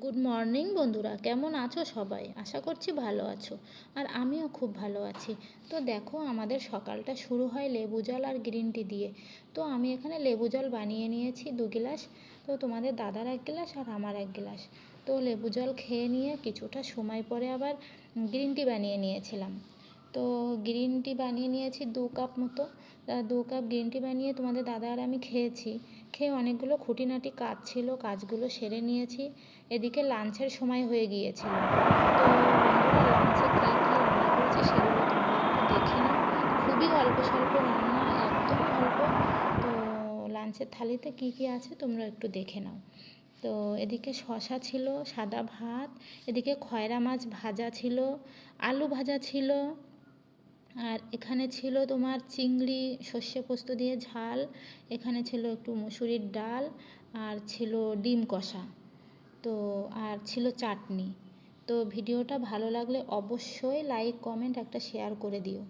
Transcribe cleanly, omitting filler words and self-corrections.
Good morning বন্ধুরা, কেমন আছো সবাই? আশা করছি ভালো আছো। আর আমিও খুব ভালো আছি। তো দেখো, আমাদের সকালটা শুরু হয় লেবু জল আর গ্রিন টি দিয়ে। তো আমি এখানে লেবু জল বানিয়ে নিয়েছি 2 গ্লাস। তো তোমাদের দাদার 1 গ্লাস আর আমার 1 গ্লাস। তো লেবু জল খেয়ে নিয়ে কিছুটা সময় পরে আবার গ্রিন টি বানিয়ে নিয়েছিলাম। তো গ্রিন টি বানিয়ে নিয়েছি 2 কাপ মতো। 2 কাপ গ্রিন টি বানিয়ে তোমাদের দাদা আর আমি খেয়েছি। খেয়ে অনেকগুলো খুঁটিনাটি কাজ ছিল, কাজগুলো সেরে নিয়েছি। এদিকে লাঞ্চের সময় হয়ে গিয়েছিল। তো বন্ধুরা, লাঞ্চে কী কী রান্না করেছি সেগুলো তোমরা একটু দেখে নাও। খুবই অল্প স্বল্প রান্না, একদম অল্প। তো লাঞ্চের থালিতে কী কী আছে তোমরা একটু দেখে নাও। তো এদিকে শসা ছিল, সাদা ভাত, এদিকে খয়রা মাছ ভাজা ছিল, আলু ভাজা ছিল, আর এখানে ছিল তোমার চিংড়ি সর্ষে পোস্ত দিয়ে ঝাল, এখানে ছিল একটু মুসুরির ডাল, আর ছিল ডিম কষা। তো আর ছিল চাটনি। তো ভিডিওটা ভালো লাগলে অবশ্যই লাইক, কমেন্ট, একটা শেয়ার করে দিও।